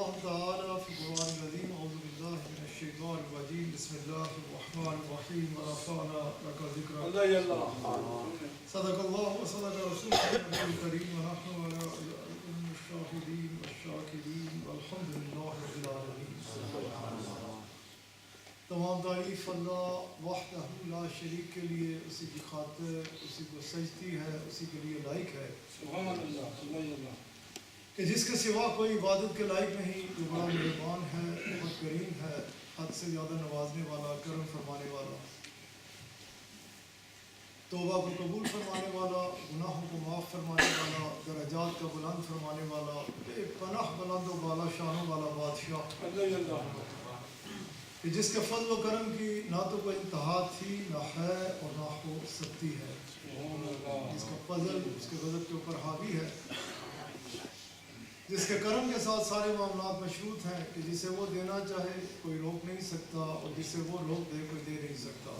الله تعالى في القرآن العظيم أعوذ بالله من الشيطان الرجيم بسم الله الرحمن الرحيم ورفعنا لك ذكرك صدق الله وصدق رسوله النبي الكريم ونحن على الشاهدين والشاكرين والحمد لله رب العالمين. تمام تعریف اللہ وحدہ لا شریک کے لیے، اسی کی خاطر، اسی کو سجدی ہے، اسی کے لیے لائق ہے سبحان اللہ سبحان اللہ کہ جس کے سوا کوئی عبادت کے لائق نہیں، جو بڑا مہربان ہے، بہت کریم ہے، حد سے زیادہ نوازنے والا، کرم فرمانے والا، توبہ کو قبول فرمانے والا، گناہوں کو معاف فرمانے والا، درجات کا بلند فرمانے والا، بے پناہ بلند و بالا شانوں والا بادشاہ کہ جس کے فضل و کرم کی نہ تو کوئی انتہا تھی، نہ ہے اور نہ ہو سکتی ہے، جس کا فضل اس کے غضب کے اوپر حاوی ہے، جس کے کرم کے ساتھ سارے معاملات مشروط ہیں کہ جسے وہ دینا چاہے کوئی روک نہیں سکتا، اور جسے وہ روک دے کوئی دے نہیں سکتا۔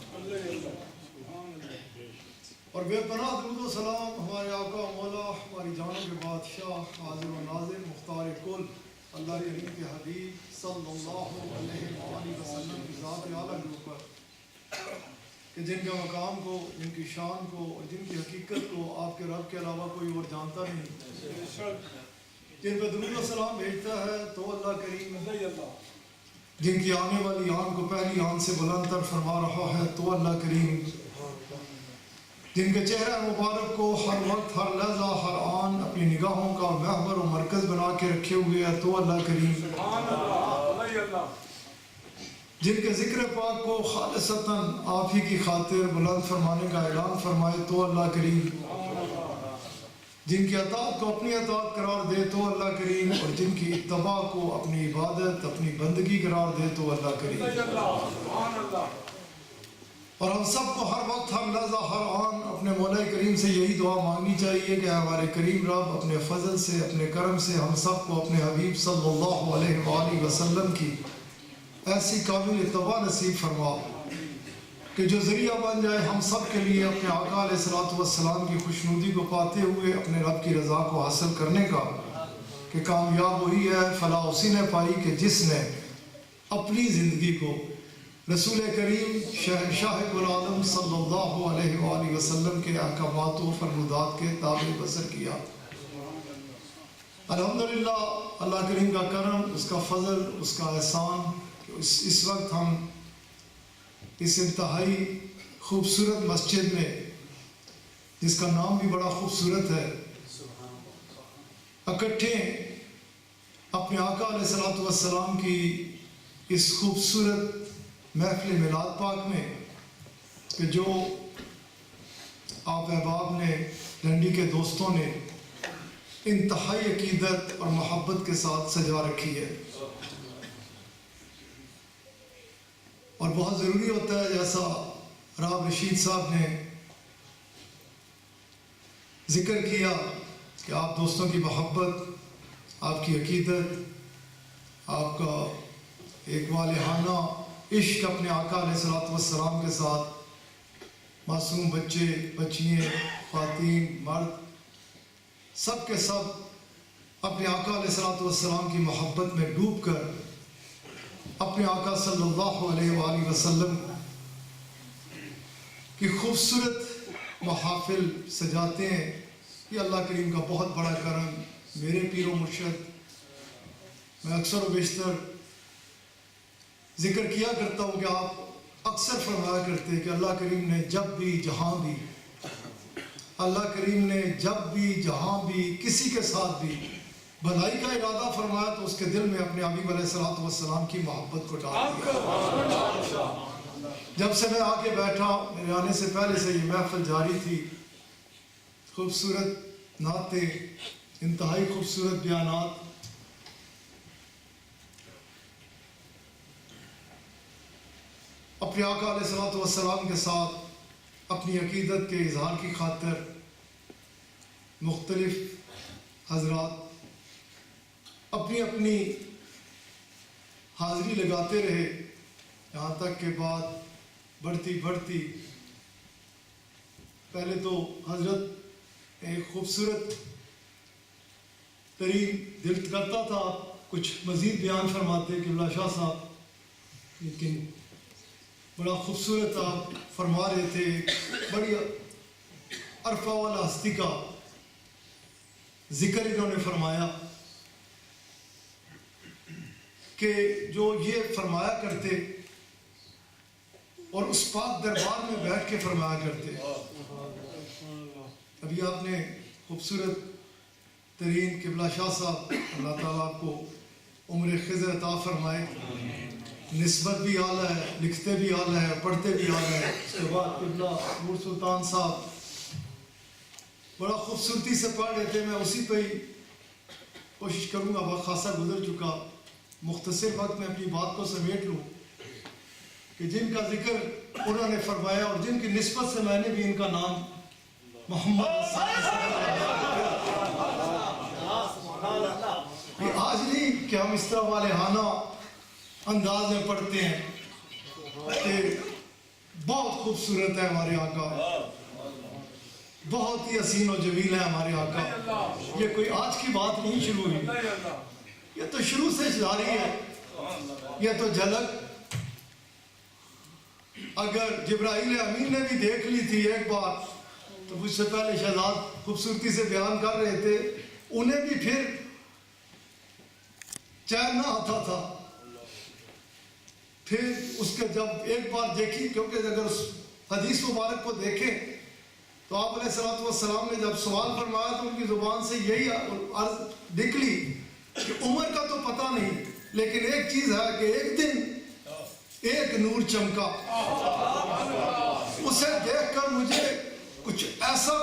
اور بے پناہ درود و سلام ہمارے آقا مولا، ہماری جانوں کے بادشاہ، حاضر و ناظر، مختار کل، اللہ کریم کے حبیب صلی اللہ علیہ وآلہ وسلم کی ذات اعلیٰ کے اوپر کہ جن کے مقام کو، جن کی شان کو اور جن کی حقیقت کو آپ کے رب کے علاوہ کوئی اور جانتا نہیں، جن پہ درود و سلام بھیجتا ہے تو اللہ کریم، جن کی آنے والی آن کو پہلی آن سے بلند تر فرما رہا ہے تو اللہ کریم، جن کے چہرہ مبارک کو ہر وقت، ہر لحظہ، ہر آن اپنی نگاہوں کا محور و مرکز بنا کے رکھے ہوئے ہے تو اللہ کریم، جن کے ذکر پاک کو خالصتاً آپ ہی کی خاطر بلند فرمانے کا اعلان فرمائے تو اللہ کریم، جن کی اطاعت کو اپنی اطاعت قرار دے تو اللہ کریم، اور جن کی اتباع کو اپنی عبادت، اپنی بندگی قرار دے تو اللہ کریم۔ اور ہم سب کو ہر وقت، ہر لحظہ، ہر آن اپنے مولا کریم سے یہی دعا مانگنی چاہیے کہ ہمارے کریم رب اپنے فضل سے، اپنے کرم سے ہم سب کو اپنے حبیب صلی اللہ علیہ وآلہ وسلم کی ایسی قابل اتباع نصیب فرما کہ جو ذریعہ بن جائے ہم سب کے لیے اپنے آقا علیہ الصلوۃ والسلام کی خوشنودی کو پاتے ہوئے اپنے رب کی رضا کو حاصل کرنے کا، کہ کامیاب وہی ہے، فلاح اسی نے پائی کہ جس نے اپنی زندگی کو رسول کریم شہنشاہ العالم صلی اللہ علیہ وآلہ وسلم کے احکامات و فرمودات کے تابع بسر کیا۔ الحمدللہ اللہ کریم کا کرم، اس کا فضل، اس کا احسان کہ اس وقت ہم اس انتہائی خوبصورت مسجد میں، جس کا نام بھی بڑا خوبصورت ہے، اکٹھے اپنے آقا علیہ الصلوۃ والسلام کی اس خوبصورت محفل میلاد پاک میں کہ جو آپ احباب نے، ڈنڈی کے دوستوں نے انتہائی عقیدت اور محبت کے ساتھ سجا رکھی ہے، اور بہت ضروری ہوتا ہے، جیسا راب رشید صاحب نے ذکر کیا کہ آپ دوستوں کی محبت، آپ کی عقیدت، آپ کا ایک والہانہ عشق اپنے آقا علیہ الصلوۃ والسلام کے ساتھ، معصوم بچے، بچیاں، خواتین، مرد، سب کے سب اپنے آقا علیہ الصلوۃ والسلام کی محبت میں ڈوب کر اپنے آقا صلی اللہ علیہ وآلہ وسلم کی خوبصورت محافل سجاتے ہیں۔ یہ اللہ کریم کا بہت بڑا کرم۔ میرے پیر و مرشد، میں اکثر و بیشتر ذکر کیا کرتا ہوں کہ آپ اکثر فرمایا کرتے کہ اللہ کریم نے جب بھی جہاں بھی، اللہ کریم نے جب بھی جہاں بھی کسی کے ساتھ بھی بھلائی کا ارادہ فرمایا تو اس کے دل میں اپنے حبیب علیہ الصلوۃ والسلام کی محبت کو ڈال دیا۔ جب سے میں آ کے بیٹھا، میرے آنے سے پہلے سے یہ محفل جاری تھی، خوبصورت نعتیں، انتہائی خوبصورت بیانات، اپنے آقا علیہ الصلوۃ والسلام کے ساتھ اپنی عقیدت کے اظہار کی خاطر مختلف حضرات اپنی اپنی حاضری لگاتے رہے، یہاں تک کہ بات بڑھتی بڑھتی پہلے تو حضرت ایک خوبصورت ترین دل کرتا تھا کچھ مزید بیان فرماتے قبلہ شاہ صاحب، لیکن بڑا خوبصورت آپ فرما رہے تھے، بڑی عرفہ والا ہستی کا ذکر انہوں نے فرمایا کہ جو یہ فرمایا کرتے اور اس پاک دربار میں بیٹھ کے فرمایا کرتے. ابھی آپ نے خوبصورت ترین قبلہ شاہ صاحب، اللہ تعالیٰ آپ کو عمر خضر عطا فرمائے، نسبت بھی اعلیٰ ہے، لکھتے بھی اعلیٰ ہے، پڑھتے بھی اعلیٰ ہے. اس کے بعد قبلہ نور سلطان صاحب بڑا خوبصورتی سے پڑھ رہے تھے. میں اسی پہ ہی کوشش کروں گا، وقت خاصا گزر چکا، مختصر وقت میں اپنی بات کو سمیٹ لوں کہ جن کا ذکر انہوں نے فرمایا اور جن کی نسبت سے میں نے بھی ان کا نام محمد یہ آج نہیں کہ ہم اس طرح والہانہ انداز میں پڑھتے ہیں کہ بہت خوبصورت ہے ہمارے آقا، بہت ہی حسین و جمیل ہے ہمارے آقا. یہ کوئی آج کی بات نہیں شروع ہوئی، یہ تو شروع سے جاری ہے. یہ تو جھلک اگر جبرائیل امین نے بھی دیکھ لی تھی ایک بار، تو مجھ سے پہلے شہزاد خوبصورتی سے بیان کر رہے تھے، انہیں بھی پھر چین نہ آتا تھا. پھر اس کے جب ایک بار دیکھی، کیونکہ اگر اس حدیث مبارک کو دیکھیں تو آپ علیہ السلام نے جب سوال فرمایا تو ان کی زبان سے یہی عرض نکلی کہ عمر کا تو پتہ نہیں، لیکن ایک چیز ہے کہ ایک دن ایک نور چمکا، اسے دیکھ کر مجھے کچھ ایسا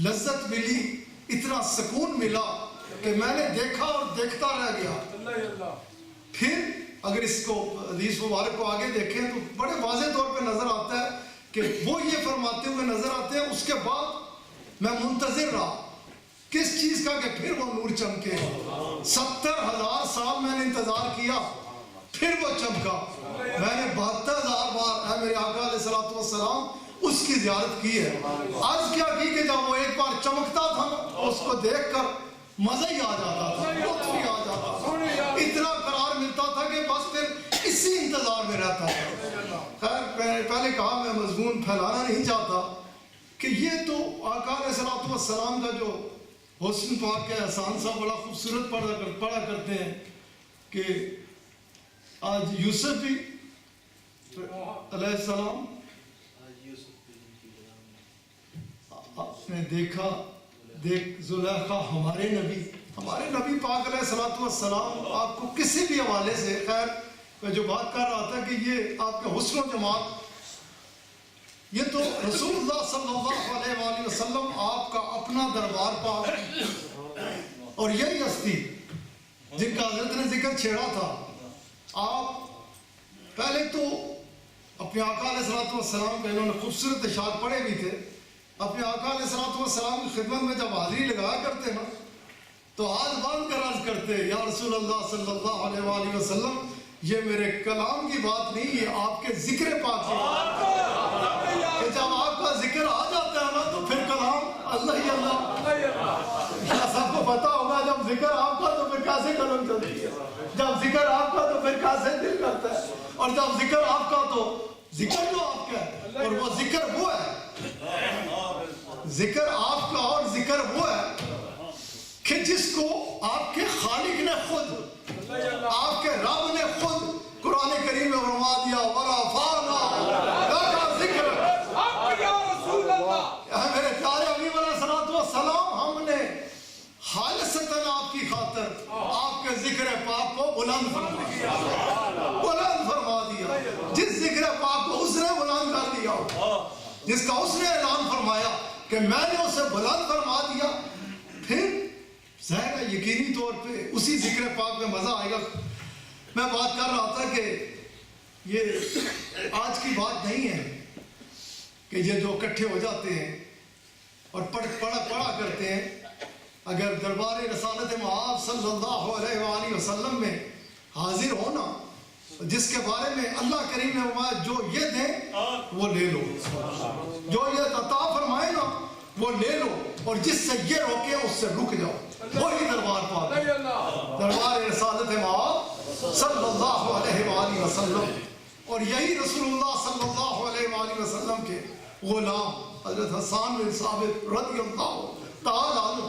لذت ملی، اتنا سکون ملا کہ میں نے دیکھا اور دیکھتا رہ گیا. پھر اگر اس کو حدیث مبارک کو آگے دیکھیں تو بڑے واضح طور پہ نظر آتا ہے کہ وہ یہ فرماتے ہوئے نظر آتے ہیں. اس کے بعد میں منتظر رہا کس چیز کا کہ پھر وہ نور چمکے. 70,000 سال میں نے انتظار کیا، پھر وہ چمکا. میں نے 72,000 بار اے میرے آقا علیہ السلام اس کی زیارت کی ہے. عرض کیا کی کہ جب وہ ایک بار چمکتا تھا اس کو دیکھ کر مزہ ہی آ جاتا تھا، لطف ہی آ جاتا تھا، اتنا قرار ملتا تھا کہ بس پھر اسی انتظار میں رہتا تھا. خیر پہلے کہا میں مضمون پھیلانا نہیں چاہتا کہ یہ تو آقا علیہ السلام کا جو حسن پاک ہے، احسان صاحب بڑا خوبصورت پڑھا کرتے ہیں کہ آج یوسف بھی علیہ السلام آپ نے دیکھا، دیکھ زلیخا ہمارے نبی پاک علیہ السلام آپ کو کسی بھی حوالے سے، خیر میں جو بات کر رہا تھا کہ یہ آپ کا حسن و جمال، یہ تو رسول اللہ صلی اللہ علیہ وآلہ وسلم آپ کا اپنا دربار پاک اور یہی ہستی جن کا حضرت نے ذکر چھیڑا تھا. آپ پہلے تو اپنے آقا علیہ السلام کے انہوں نے خوبصورت اشعار پڑھے بھی تھے. اپنے آقا علیہ السلام کی خدمت میں جب حاضری لگایا کرتے نا تو ہاتھ باندھ کر عرض کرتے یا رسول اللہ صلی اللہ علیہ وآلہ وسلم یہ میرے کلام کی بات نہیں، یہ آپ کے ذکر پاک کی بات ہے. کہ جب آپ کا ذکر آ جاتا ہے نا تو پھر کلام اللہ ہی اللہ. سب کو پتا ہوگا جب ذکر آپ کا تو پھر کیسے قلم چلتی ہے، جب ذکر آپ کا تو پھر کیسے دل کرتا ہے، اور جب ذکر آپ کا تو ذکر تو آپ کا ہے. اور وہ ذکر وہ ہے، ذکر آپ کا اور ذکر وہ ہے کہ جس کو آپ کے خالق نے خود، آپ کے رب نے خود قرآن کریم میں فرما دیا وَرَفَعْنَا لَكَ ذِكْرَكَ. میرے پیارے حبیب علیہ السلام ہم نے خالصتاً آپ کی خاطر آپ کے ذکر پاک کو بلند فرما دیا. جس ذکر پاک کو اس نے بلند کر دیا، جس کا اس نے اعلان فرمایا کہ میں نے اسے بلند فرما دیا، پھر ظاہر ہے یقینی طور پہ اسی ذکر پاک میں مزہ آئے گا. میں بات کر رہا تھا کہ یہ آج کی بات نہیں ہے کہ یہ جو اکٹھے ہو جاتے ہیں اور پڑھا کرتے ہیں. اگر دربار رسالت مآب صلی اللہ علیہ وآلہ وسلم میں حاضر ہونا، جس کے بارے میں اللہ کریم نے فرمایا جو یہ دیں وہ لے لو، جو یہ عطا فرمائے نا وہ لے لو، اور جس سے یہ روکے اس سے رک جاؤ. وہی دربار پاک، دربار رسالت مآب صلی اللہ علیہ وآلہ وسلم. اور یہی رسول اللہ صلی اللہ علیہ وآلہ وسلم کے غلام حضرت حسان بن ثابت رضی اللہ تعالی عنہ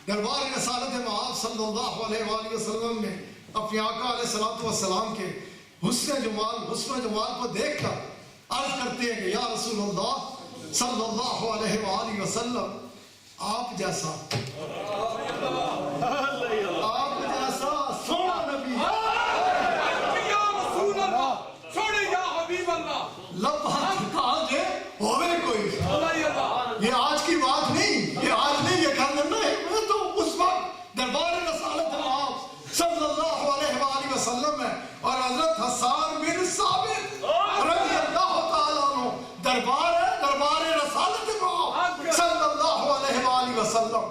دربار رسالت مآب صلی اللہ علیہ وآلہ وسلم میں اپنے آقا علیہ السلام کے حسن جمال کو دیکھ کر عرض کرتے ہیں کہ یا رسول اللہ صلی اللہ علیہ وآلہ وسلم آپ جیسا سونا نبی لب ہاتھ کہاں جے ہوئے کوئی. یہ آج کی بات نہیں، یہ آج نہیں، یہ کر لینا ہے. میں تو اس وقت دربار رسالت مآب صلی اللہ علیہ وآلہ وسلم ہے اور حضرت حسان بن ثابت رضی اللہ تعالیٰ عنہ دربار رسالت مآب صلی اللہ علیہ وآلہ وسلم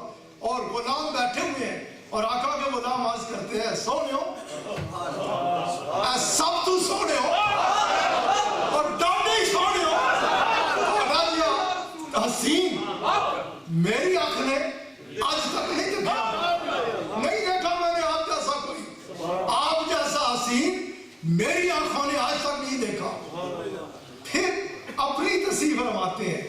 اور غلام بیٹھے ہوئے ہیں. اور آقا کے غلام عرض کرتے ہیں سونے ہو سب تو سونے ہو اور ڈاڈے ہی سونے ہو. حسین میری آنکھ نے آج تک نہیں دیکھا میں نے آپ جیسا کوئی، آپ جیسا حسین میری آنکھوں نے آج تک نہیں دیکھا. پھر اپنی تصریف فرماتے ہیں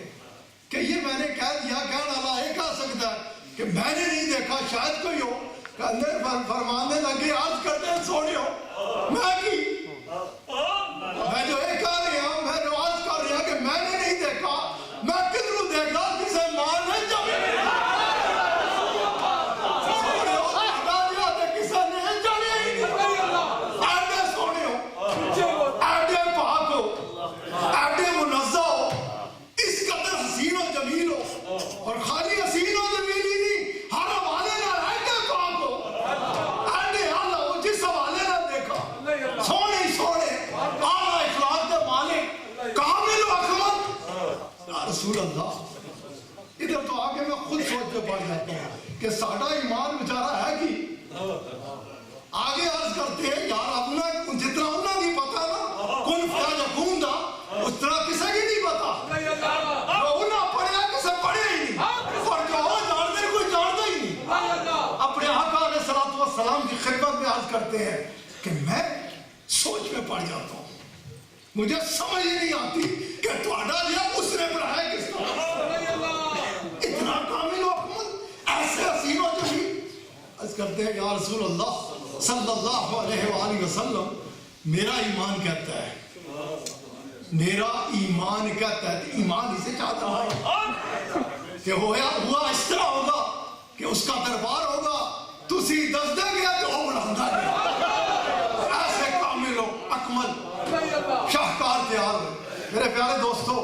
کہ یہ میں نے کہہ دیا، کہنے والا یہ کہہ سکتا ہے کہ میں نے نہیں دیکھا، شاید کوئی ہو. اندر فرمانے لگے عرض کرتے ہیں سونے ہو میں کی میں جو ایک کہہ رہی ہوں، میں جو عرض کر رہی ہوں کہ میں نے نہیں دیکھا، میں کس کو دیکھا کسے مان ہے جب سونے ہو ہٹا دیا تو کسے نہیں جانے ہی نہیں. ایڈے سونے ہو، ایڈے پاک ہو، ایڈے منزہ ہو، اس قدر حسین و جمیل ہو. اور خالی حسین و جمیل ہی نہیں، ہر حوالے نہ ایڈے پاک ہو، ایڈے اعلیٰ ہو، جس حوالے نہ دیکھا سونے ہی سونے اعلیٰ اخلاق کے مالک کامل و اکمل یا رسول اللہ. ادھر تو آگے میں خود سوچ کے پڑھ جاتا ہوں کہ ساڑھا ایمان بچارہ ہے کہ آگے عرض کرتے ہیں یار اپنا جتنا انہوں نہیں پتا نا کن فیا یکون دا اس طرح کسے کی نہیں پتا. جو انہوں پڑھیا کسے پڑھے ہی نہیں اور جو ہو جاندے کوئی جاندہ ہی نہیں. اپنے آقا علیہ السلام کی خدمت میں عرض کرتے ہیں کہ میں سوچ میں پڑ جاتا ہوں، مجھے سمجھ ہی نہیں آتی کہ تواڈا لیا اس نے پڑھایا کس طرح. اتنا کامل و اکمل ایسے حسین و جمیل. عرض کرتے ہیں یا رسول اللہ صلی اللہ علیہ وآلہ وسلم میرا ایمان کہتا ہے، میرا ایمان کہتا ہے. ایمان اسے چاہتا ہے کہ ہوا اس طرح ہوگا کہ اس کا دربار ہوگا تسی دس دیں گے تو وہ بڑھاندہ گیا. ایسے کامل و اکمل شاہکار تیار ہے. میرے پیارے دوستو،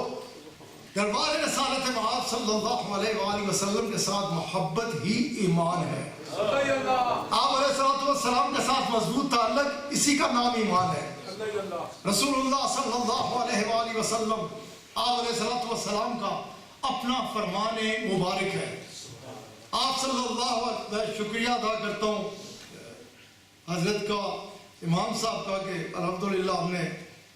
دربار رسالت مآب صلی اللہ علیہ وآلہ وسلم کے ساتھ محبت ہی ایمان ہے. آپ علیہ السلام کے ساتھ مضبوط تعلق، اسی کا نام ایمان ہے. رسول اللہ صلی اللہ علیہ وآلہ وسلم آپ علیہ السلام کا اپنا فرمان مبارک ہے. آپ صلی اللہ علیہ وسلم شکریہ ادا کرتا ہوں حضرت کا، امام صاحب کا کہ الحمدللہ ہم نے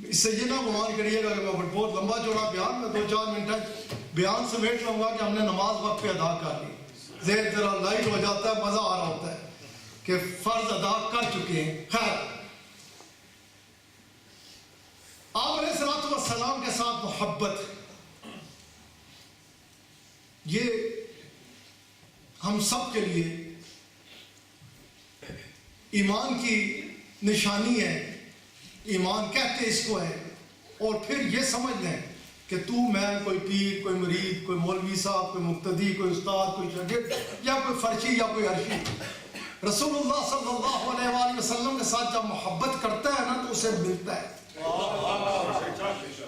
اس سے یہ نہ گمان کریے گا کہ میں بہت لمبا چوڑا بیان میں 2-4 منٹ بیان سمیٹ لوں گا کہ ہم نے نماز وقت پہ ادا کر لی. ذہن ذرا لائٹ ہو جاتا ہے، مزہ آ رہا ہوتا ہے کہ فرض ادا کر چکے ہیں. خیر، آپ علیہ السلام کے ساتھ محبت یہ ہم سب کے لیے ایمان کی نشانی ہے. ایمان کہتے اس کو ہے. اور پھر یہ سمجھ لیں کہ تو میں کوئی پیر، کوئی مرید، کوئی مولوی صاحب، کوئی مقتدی، کوئی استاد، کوئی شاگرد یا کوئی فرشی یا کوئی عرشی، رسول اللہ صلی اللہ علیہ وآلہ وسلم کے ساتھ جب محبت کرتا ہے نا تو اسے ملتا ہے،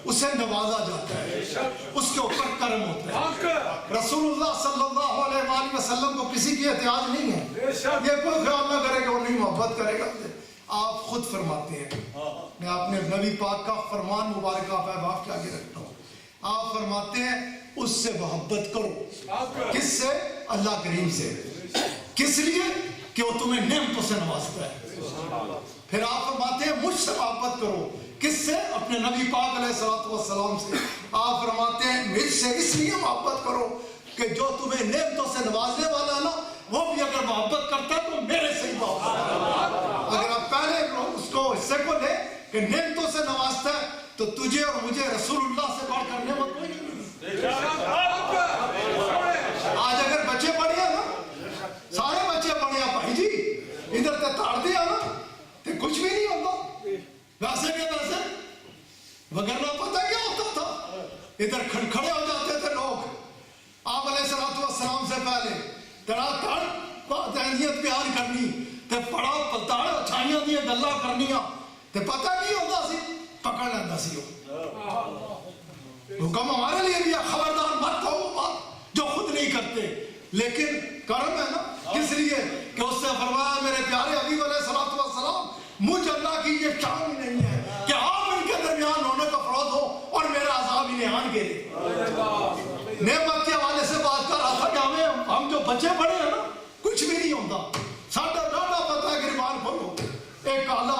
اسے نوازا جاتا ہے، اس کے اوپر کرم ہوتا ہے. رسول اللہ صلی اللہ علیہ وآلہ وسلم کو کسی کی احتیاج نہیں ہے. یہ کوئی خیال نہ کرے گا وہ نہیں محبت کرے گا. آپ خود فرماتے ہیں، میں اپنے نبی پاک کا فرمان مبارک آپ کے آگے رکھتا ہوں. آپ فرماتے ہیں اس سے محبت کرو. کس سے؟ اللہ کریم سے. کس لیے؟ کہ وہ تمہیں نعمتوں سے نوازتا ہے. پھر آپ فرماتے ہیں مجھ سے محبت کرو. کس سے؟ اپنے نبی پاک علیہ السلام سے. آپ فرماتے ہیں مجھ سے اس لیے محبت کرو کہ جو تمہیں نعمتوں سے نوازنے والا ہے نا وہ بھی اگر محبت کرتا ہے تو میرے سے ہی محبت کرتا ہے۔ اگر آپ پہلے اس کو حصے کو لے کہ نعمتوں سے نوازتا ہے تو تجھے اور مجھے رسول اللہ سے بڑھ کر نعمت کوئی نہیں۔ آج اگر بچے پڑھے ہیں نا سارے بچے پڑھے ہیں بھائی جی ادھر تے تاڑ دیا نا تو کچھ بھی نہیں ہوتا ویسے کہ ویسے وگرنہ پتہ کیا ہوتا تھا ادھر کھڑے ہو جاتے تھے لوگ آپ علیہ السلام سے پہلے تیرا تڑ دہنیت بیان کرنی تے پڑا پلتاڑ اچھائیاں دیا گلہ کرنیاں تے پتہ نہیں ہوتا سی پکڑ لیندہ سی ہو حکم ہمارے لیے بھی خبردار مت ہو وہ بات جو خود نہیں کرتے لیکن کرم ہے نا کس لیے کہ اس نے فرمایا میرے پیارے حبیب علیہ السلام مجھ اللہ کی یہ شان ہی نہیں ہے کہ آپ ان کے درمیان ہونے کا فروض ہو اور میرا عذاب انہیں آن گرے۔ نعمت کے حوالے سے بات کر رہا تھا کہ ہم جو بچے بڑے ہیں نا کچھ بھی نہیں ہوتا ساڈا ڈاڈا پتہ ہے گریبان کھولو ایک آلہ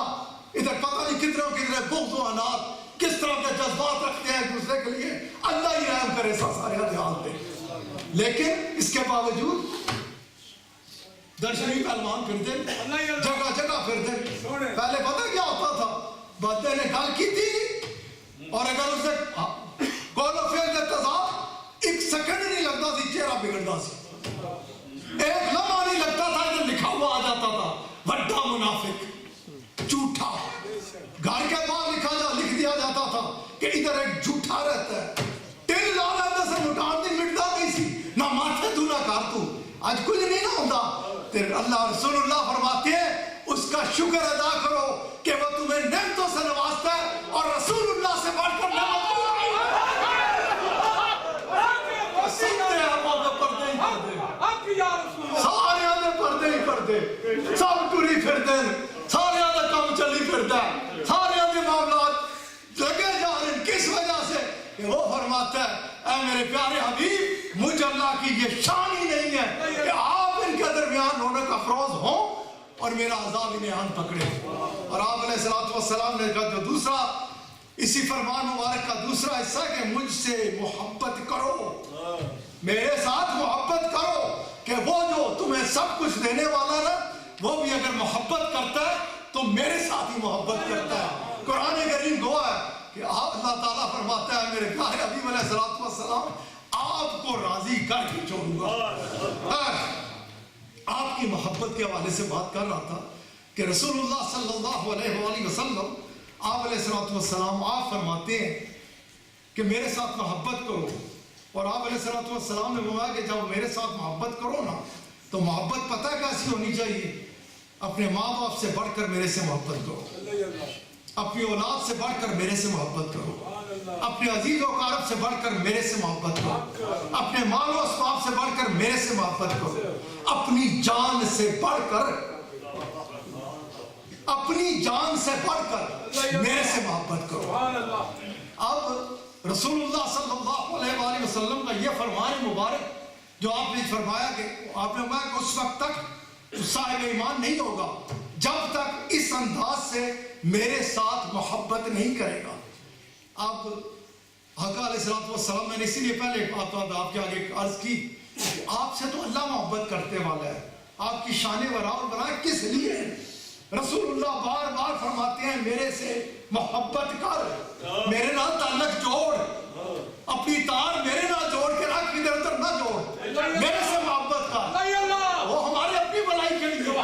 ادھر پتہ نہیں کتنے بغض و انات کس طرح کے جذبات رکھتے ہیں ایک دوسرے کے لیے اللہ ہی رحم کرے سارے دھیان دے لیکن اس کے باوجود درشنی پہلوان پھرتے جگہ جگہ پھرتے پہلے پتہ کیا ہوتا تھا بندے نے گل کی تھی اور اگر اسے قول و فعل کے تضاد ایک سیکنڈ نہیں لگتا سی چہرہ بگڑتا سی ایک لمحہ نہیں لگتا تھا ادھر لکھا ہوا آ جاتا تھا بڑا منافق جھوٹا گھر کے باہر لکھ دیا جاتا تھا کہ ادھر ایک جھوٹا رہتا ہے تیل لالا اندر سے مٹان دی مٹتا نہیں سی نہ ماتھے تو نہ کار تو آج کچھ نہیں نہ ہوتا پھر اللہ رسول اللہ فرماتے ہیں اس کا شکر ادا کرو کہ وہ تمہیں نعمتوں سے نوازتا ہے اور رسول اللہ سے بڑھ کر نعمت سنتے ہیں آپ پردے ہی پردے سارے آدھے پردے ہی پردے سب ٹوری پھرتے سارے آدھے کام چلی پھرتا ہے سارے آدھے معاملات لگے جا رہے ہیں کس وجہ سے کہ وہ فرماتا ہے اے میرے پیارے حبیب مجھ اللہ کی یہ شان ہی نہیں ہے کہ آپ ان کے درمیان ہونے کا فروز ہوں اور میرا عذاب انہیں آن پکڑے اور آپ علیہ السلام نے کہا جو دوسرا اسی فرمان مبارک کا دوسرا حصہ کہ مجھ سے محبت کرو میرے ساتھ محبت کرو کہ وہ جو تمہیں سب کچھ دینے والا نا وہ بھی اگر محبت کرتا ہے تو میرے ساتھ ہی محبت کرتا ہے قرآن کریم گواہ ہے کہ آپ اللہ تعالیٰ فرماتا ہے میرے پیارے حبیب علیہ السلام آپ کو راضی کر کے چھوڑوں گا۔ آپ کی محبت کے حوالے سے بات کر رہا تھا کہ رسول اللہ صلی اللہ علیہ وآلہ وسلم آپ علیہ السلام آپ فرماتے ہیں کہ میرے ساتھ محبت کرو اور آپ علیہ السلام نے فرمایا کہ جب میرے ساتھ محبت کرو نا تو محبت پتہ کیسی ہونی چاہیے اپنے ماں باپ سے بڑھ کر میرے سے محبت کرو اپنی اولاد سے بڑھ کر میرے سے محبت کرو اپنے عزیز و اقارب سے بڑھ کر میرے سے محبت کرو اپنے مال و اسباب سے بڑھ کر میرے سے محبت کرو اپنی جان سے بڑھ کر میرے سے محبت کرو۔ اب رسول اللہ صلی اللہ علیہ وآلہ وسلم کا یہ فرمان مبارک جو آپ نے فرمایا کہ آپ نے فرمایا کہ اس وقت تک صاحب ایمان نہیں ہوگا جب تک اس انداز سے میرے ساتھ محبت نہیں کرے گا۔ اب حقا علیہ السلام میں نے اسی لیے پہلے آپ کے آگے عرض کی کہ آپ سے تو اللہ محبت کرتے والا ہے آپ کی شان وراء بنائے کس لیے رسول اللہ بار بار فرماتے ہیں میرے سے محبت کر میرے نال تعلق جوڑ اپنی تار میرے نال جوڑ کے رکھ ادھر ادھر نہ جوڑ میرے سے محبت کر وہ ہمارے اپنی بھلائی کے لیے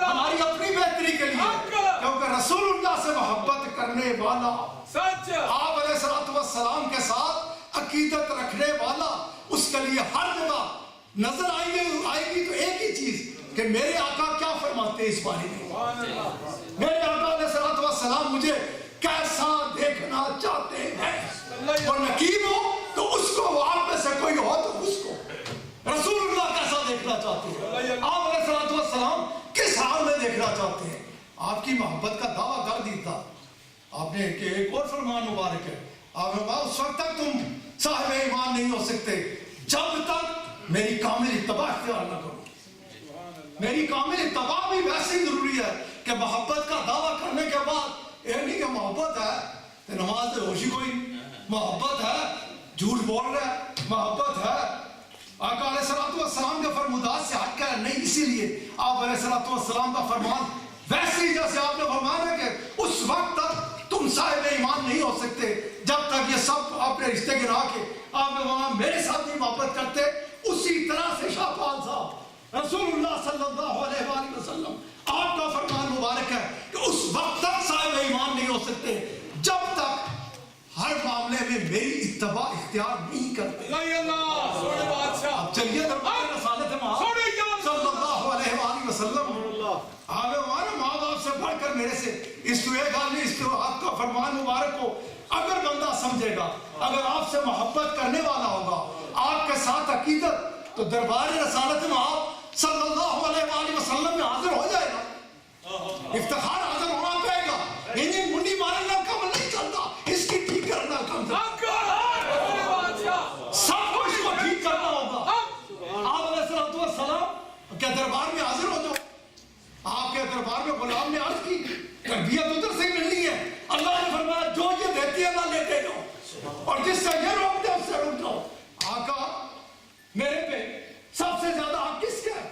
ہماری اپنی بہتری کے لیے کیونکہ رسول اللہ سے محبت کرنے والا آپ علیہ السلام کے ساتھ عقیدت رکھنے والا اس کے لیے ہر جگہ نظر آئے گی تو ایک ہی چیز کہ میرے آقا کیا فرماتے ہیں اس بارے میں میرے آقا علیہ السلام مجھے کیسا دیکھنا چاہتے ہیں اور نقیب ہو تو اس کو آپ میں سے کوئی ہو تو اس کو رسول اللہ کیسا دیکھنا چاہتے ہیں آپ علیہ السلام کس حال میں دیکھنا چاہتے ہیں آپ کی محبت کا دعویٰ کر دیتا آپ نے کہ ایک اور فرمان مبارک ہے آپ نے کہا اس وقت تک تم صاحب ایمان نہیں ہو سکتے جب تک میری کامل اتباع اختیار نہ کرو میری کامل اتباع بھی ویسے ہی ضروری ہے کہ محبت کا دعویٰ کرنے کے بعد یہ نہیں کہ محبت ہے تو نماز ہوشی کوئی محبت ہے جھوٹ بول رہا ہے محبت ہے آقا علیہ السلام کے فرمودات سے ہٹ کر نہیں، اسی لیے آپ علیہ السلام کا فرمان ویسے ہی جیسے آپ نے فرمایا کہ اس وقت تک تم صاحب ایمان نہیں ہو سکتے جب تک یہ سب اپنے رشتے گرا کے آپ نے وہاں میرے ساتھ نہیں محبت کرتے. اسی طرح سے شاہپال صاحب رسول اللہ صلی اللہ علیہ وآلہ وسلم آپ کا فرمان مبارک ہے کہ اس وقت تک صاحب ایمان نہیں ہو سکتے جب تک ہر معاملے میں میری اتباع اختیار نہیں کرتے. اب چلیے دربار رسالت محمد صلی اللہ علیہ وآلہ وسلم آپ ہمارے ماں باپ سے بڑھ کر میرے سے اس تو ایک حال نہیں، اس تو آپ کا فرمان مبارک کو اگر بندہ سمجھے گا، اگر آپ سے محبت کرنے والا ہوگا، آپ کے ساتھ عقیدت، تو دربار رسالت میں آپ صلی اللہ علیہ وآلہ وسلم میں حاضر ہو جائے گا، افتخار حاضر ہونا پائے گا. انہیں منڈی مارنا کم نہیں چلتا، اس کی ٹھیک کرنا کم چلتا، سب کو اس کو ٹھیک کرنا ہوگا. آپ علیہ السلام کے دربار میں حاضر ہو جاؤ. آپ کے دربار میں غلام نے عرض کی تربیت ادھر سے ملنی ہے. اللہ نے فرمایا جو یہ دیتی ہے اللہ لیتے جاؤ، اور جس سے یہ روکتے اس سے رک جاؤ. آقا میرے پہ سب سے زیادہ حق کس کا ہے؟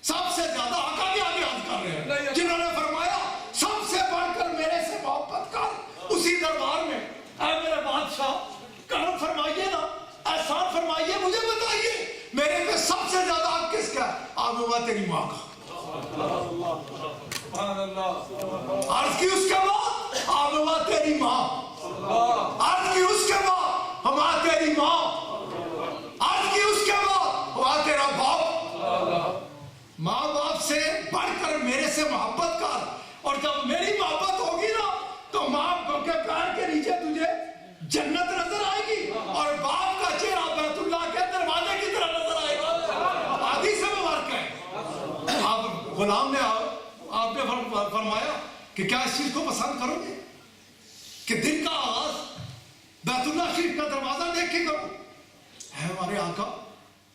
سب سے زیادہ آقا بھی آگے حق کر رہے ہیں جنہوں نے فرمایا سب سے بڑھ کر میرے سے محبت کر. اسی دربار میں اے میرے بادشاہ کرم فرمائیے نا، احسان فرمائیے، مجھے بتائیے میرے پہ سب سے زیادہ حق کس کا ہے؟ آپ ہوا تیری ماں کا. عرض کی اس کے بعد آپ ہوا تیری ماں، عرض کی اس کے بعد ہوا تیری ماں، عرض کی اس کے بعد ہوا تیرا باپ. ماں باپ سے بڑھ کر میرے سے محبت کر، اور جب میری محبت ہوگی نا تو ماں کے پیر کے نیچے تجھے جنت نظر آئے گی، اور باپ کا چہرہ بیت اللہ کے دروازے کی طرح نظر آئے گا. حدیث سے مبارک ہے. آپ غلام نے آپ نے فرمایا کہ کیا اس چیز کو پسند کرو گے کہ دن کا آغاز بیت اللہ شریف کا دروازہ دیکھ کے کرو؟ ہے ہمارے آقا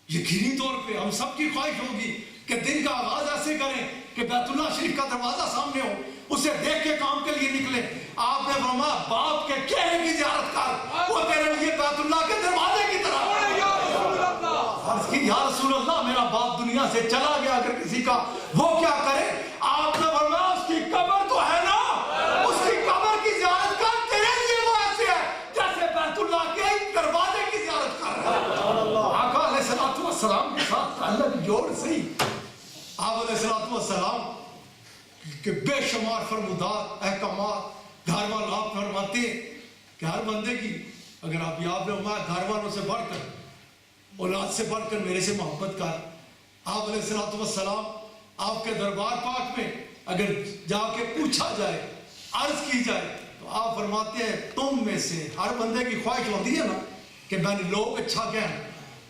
یقینی طور پہ ہم سب کی خواہش ہوگی کہ دن کا آغاز ایسے کریں کہ بیت اللہ شریف کا دروازہ سامنے ہو، اسے دیکھ کے کام کے لیے نکلے. آپ نے فرمایا باپ کے چہرے کی زیارت کر، وہ تیرے لیے بیت اللہ کے دروازے کی طرح. عرض کی یا رسول اللہ میرا باپ دنیا سے چلا گیا اگر کسی کا وہ کیا کرے؟ آپ نے فرمایا اس کی قبر تو ہے نا، اس کی قبر کی زیارت کر، تیرے لیے وہ ایسے ہے جیسے بیت اللہ کے دروازے کی زیارت کر رہا ہے. آقا علیہ السلام کے ساتھ تعلق جوڑ سی. آپ علیہ السلام کہ بے شمار فرمودات احکامات گھر والوں آپ فرماتے ہیں کہ ہر بندے کی اگر آپ یاد رہو گھر والوں سے بڑھ کر اولاد سے بڑھ کر میرے سے محبت کر. آپ علیہ السلام آپ کے دربار پاک میں اگر جا کے پوچھا جائے، عرض کی جائے، تو آپ فرماتے ہیں تم میں سے ہر بندے کی خواہش ہوتی ہے نا کہ میں نے لوگ اچھا کہیں،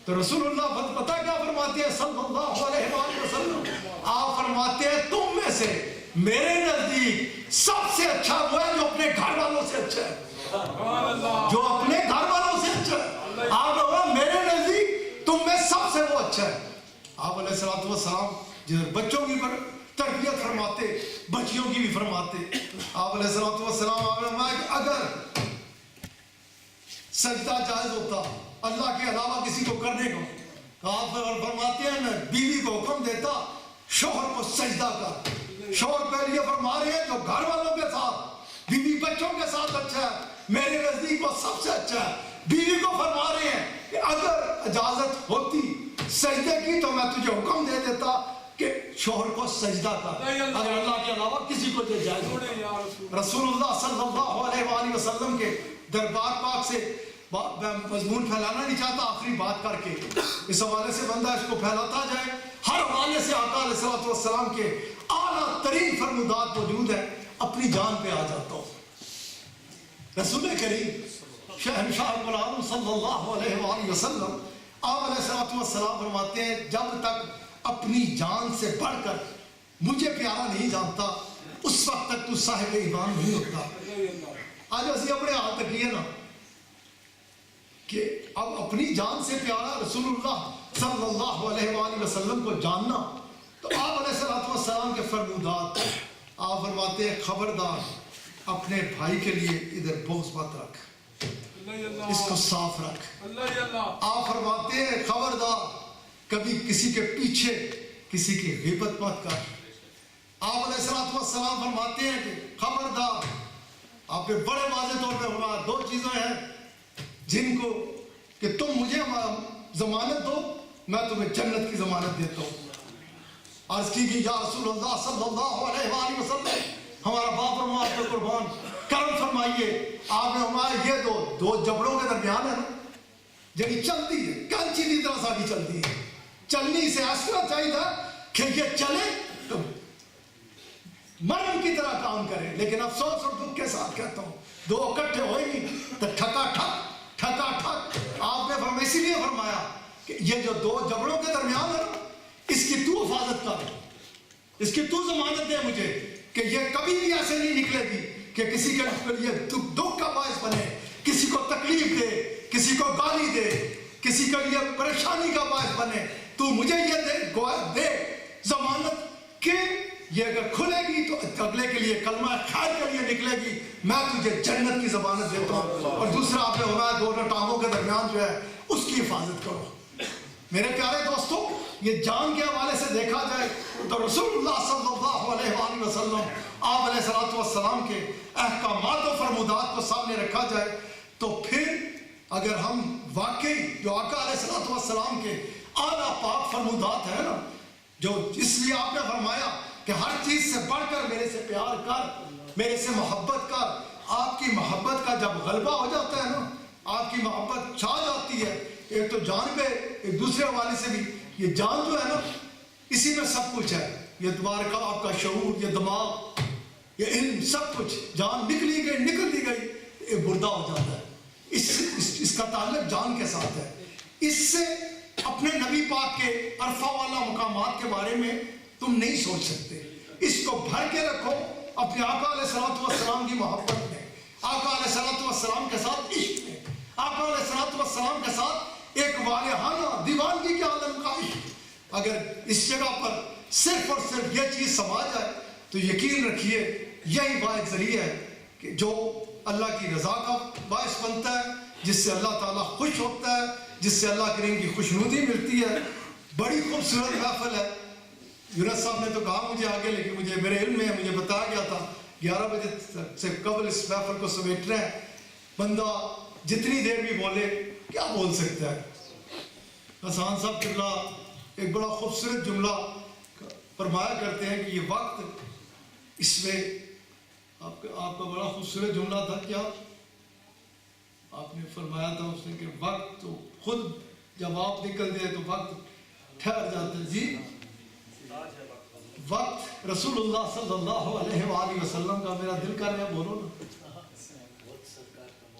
تو رسول اللہ پتہ کیا فرماتے ہیں صلی اللہ علیہ وآلہ وسلم؟ آپ فرماتے ہیں تم میں سے میرے نزدیک سب سے اچھا وہ ہے جو اپنے گھر والوں سے اچھا ہے، جو اپنے گھر والوں سے اچھا ہے. آپ لوگوں میرے نزدیک تم میں سب سے وہ اچھا ہے. آپ علیہ السلام جدھر بچوں کی تربیت فرماتے بچیوں کی بھی فرماتے. آپ علیہ السلام اگر سجدہ جائز ہوتا اللہ کے علاوہ کسی کو کرنے کو، آپ فرماتے ہیں میں بیوی کو حکم دیتا شوہر کو سجدہ کر. شوہر کے لیے فرما رہے ہیں جو گھر والوں کے ساتھ بیوی بچوں کے ساتھ اچھا ہے میرے نزدیک وہ سب سے اچھا ہے. بیوی کو فرما رہے ہیں کہ اگر اجازت ہوتی سجدے کی تو میں تجھے حکم دے دیتا کہ شوہر کو سجدہ کر اگر اللہ کے علاوہ کسی کو دے جائے. رسول اللہ صلی اللہ علیہ وآلہ وسلم کے دربار پاک سے میں مضمون پھیلانا نہیں چاہتا، آخری بات کر کے اس حوالے سے بندہ اس کو پھیلاتا جائے. ہر حوالے سے آقا علیہ السلام کے اعلیٰ ترین فرمودات موجود ہیں. اپنی جان پہ آ جاتا ہوں. رسول کریم شہنشاہ العالم صلی اللہ علیہ وآلہ وسلم آپ علیہ السلام فرماتے ہیں جب تک اپنی جان سے بڑھ کر مجھے پیارا نہیں جانتا اس وقت تک تو صاحب ایمان نہیں ہوتا. آج اسی اپنے ہاتھ تکیے نا کہ اب اپنی جان سے پیارا رسول اللہ صلی اللہ علیہ وآلہ وسلم کو جاننا. تو آپ علیہ السلام کے فرمودات آپ فرماتے ہیں خبردار اپنے بھائی کے لیے ادھر بغض مت رکھ. اس کو صاف رکھ۔ آپ فرماتے ہیں خبردار کبھی کسی کے پیچھے کسی کی غیبت مت کر۔ آپ علیہ الصلوۃ والسلام فرماتے ہیں کہ خبردار، آپ نے بڑے واضح طور پہ فرمایا دو چیزیں ہیں جن کو کہ تم مجھے ضمانت دو، میں تمہیں جنت کی ضمانت دیتا ہوں۔ عرض کی کہ یا رسول اللہ صلی اللہ علیہ وآلہ وسلم، ہمارا باپ اور ماں پہ قربان، کرم فرمائیے۔ آپ نے فرمایا یہ دو جبڑوں کے درمیان ہے نا، جنی چلتی ہے کانچی کی طرح ساڑی چلتی ہے، چلنی سے اس طرح چاہیے تھا کہ یہ چلے تو مرم کی طرح کام کرے، لیکن افسوس اور دکھ کے ساتھ کہتا ہوں دو اکٹھے ہوئے نہیں تو ٹھکا ٹھک ٹھکا ٹھک۔ آپ نے اسی لیے فرمایا کہ یہ جو دو جبڑوں کے درمیان ہے نا، اس کی تو حفاظت کر، اس کی تو ضمانت دے مجھے کہ یہ کبھی بھی ایسے نہیں نکلے گی کہ کسی کا یہ دکھ کا باعث بنے، کسی کو تکلیف دے، کسی کو گالی دے، کسی کا یہ پریشانی کا باعث بنے۔ تو مجھے یہ دے ضمانت کہ یہ اگر کھلے گی تو اگلے کے لیے کلمہ خیر کے لیے نکلے گی، میں تجھے جنت کی ضمانت دیتا ہوں۔ اور دوسرا آپ نے فرمایا دونوں ٹانگوں کے درمیان جو ہے اس کی حفاظت کرو۔ میرے پیارے دوستوں، یہ جان کے حوالے سے دیکھا جائے تو رسول اللہ صلی اللہ علیہ وآلہ وسلم، آپ علیہ الصلوۃ والسلام کے احکامات و فرمودات کو سامنے رکھا جائے تو پھر اگر ہم واقعی جو آقا علیہ الصلوۃ والسلام کے اعلیٰ پاک فرمودات ہیں نا، جو اس لیے آپ نے فرمایا کہ ہر چیز سے بڑھ کر میرے سے پیار کر، میرے سے محبت کر۔ آپ کی محبت کا جب غلبہ ہو جاتا ہے نا، آپ کی محبت چھا جاتی ہے، ایک تو جان پہ، ایک دوسرے حوالے سے بھی یہ جان جو ہے نا، اسی میں سب کچھ ہے۔ یہ دوبارہ کا آپ کا شعور، یہ دماغ، یہ علم، سب کچھ جان نکل دی گئی یہ مردہ ہو جاتا ہے۔ اس کا تعلق جان کے ساتھ ہے۔ اس سے اپنے نبی پاک کے عرفہ والا مقامات کے بارے میں تم نہیں سوچ سکتے۔ اس کو بھر کے رکھو اپنے آقا علیہ الصلوۃ والسلام کی محبت میں، آقا علیہ الصلوۃ والسلام کے ساتھ عشق میں، آقا علیہ الصلوۃ والسلام کے ساتھ ایک والہانہ دیوانگی کے عالم کا عشق۔ اگر اس جگہ پر صرف اور صرف یہ چیز سما جائے تو یقین رکھیے یہی واحد ذریعہ ہے کہ جو اللہ کی رضا کا باعث بنتا ہے، جس سے اللہ تعالیٰ خوش ہوتا ہے، جس سے اللہ کریم کی خوشنودی ملتی ہے۔ بڑی خوبصورت محفل ہے۔ یونس صاحب نے تو کہا مجھے آگے، لیکن مجھے میرے علم میں مجھے بتایا گیا تھا 11 بجے سے قبل اس محفل کو سمیٹ رہے ہیں۔ بندہ جتنی دیر بھی بولے کیا بول سکتا ہے۔ حسان صاحب قبلہ ایک بڑا خوبصورت جملہ فرمایا کرتے ہیں کہ یہ وقت، اس میں آپ کا بڑا خوبصورت جملہ تھا، کیا آپ نے فرمایا تھا اس نے کہ وقت تو خود جب آپ نکلتے ہیں تو وقت ٹھہر جاتا ہے۔ جی وقت رسول اللہ صلی اللہ علیہ وآلہ وسلم کا، میرا دل کر رہا ہے بولو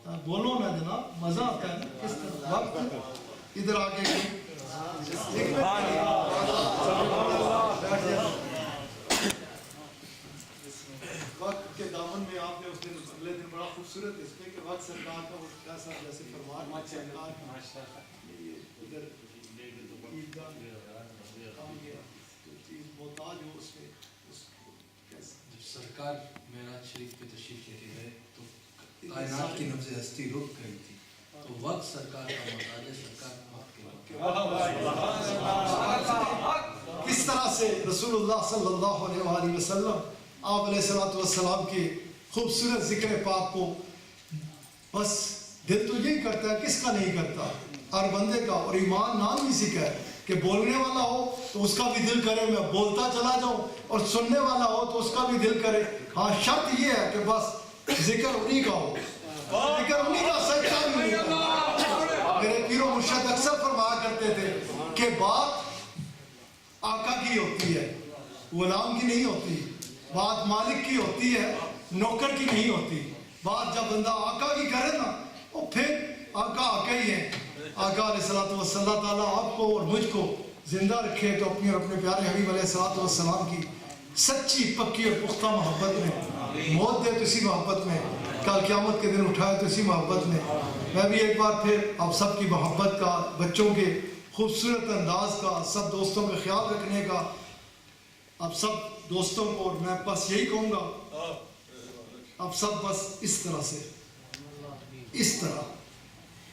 نا، بولو نا جناب، مزہ آتا ہے نا۔ کس طرح وقت ادھر آگے وقت کے دامن میں آپ نے اس دن اگلے دن بڑا خوبصورت اس میں کہ وقت سرکار کا وہ کیسا جیسے فرمان سرکار ادھر محتاج ہو اس میں جب سرکار معراج شریف پہ تشریف لے گئے تو کائنات کی نبض ہستی رک گئی تھی، تو وقت سرکار کا محتاج ہے، سرکار وقت کے کس طرح سے رسول اللہ صلی اللہ علیہ وآلہ وسلم آپ علیہ الصلوۃ والسلام کے خوبصورت ذکر پاک کو بس دل تو یہی کرتا ہے، کس کا نہیں کرتا، ہر بندے کا۔ اور ایمان نام اسی کا ہے کہ بولنے والا ہو تو اس کا بھی دل کرے میں بولتا چلا جاؤں، اور سننے والا ہو تو اس کا بھی دل کرے۔ ہاں شرط یہ ہے کہ بس ذکر انہی کا ہو، ذکر انہی کا، سچا بھی نہیں کا۔ میرے پیر و مرشد اکثر فرمایا کرتے تھے کہ بات آقا کی ہوتی ہے، غلام کی نہیں ہوتی، بات مالک کی ہوتی ہے، نوکر کی نہیں ہوتی۔ بات جب بندہ آقا کی کرے نا، وہ پھر آقا آقا ہی ہے۔ آقا علیہ الصلوۃ والسلام، اللہ تعالیٰ آپ کو اور مجھ کو زندہ رکھے تو اپنی اور اپنے پیارے حبیب علیہ الصلوۃ والسلام کی سچی پکی اور پختہ محبت میں موت دے تو اسی محبت میں، کل قیامت کے دن اٹھائے تو اسی محبت میں۔ میں بھی ایک بار پھر آپ سب کی محبت کا، بچوں کے خوبصورت انداز کا، سب دوستوں کا خیال رکھنے کا، آپ سب دوستوں کو، اور میں بس یہی کہوں گا آپ سب بس اس طرح سے، اس طرح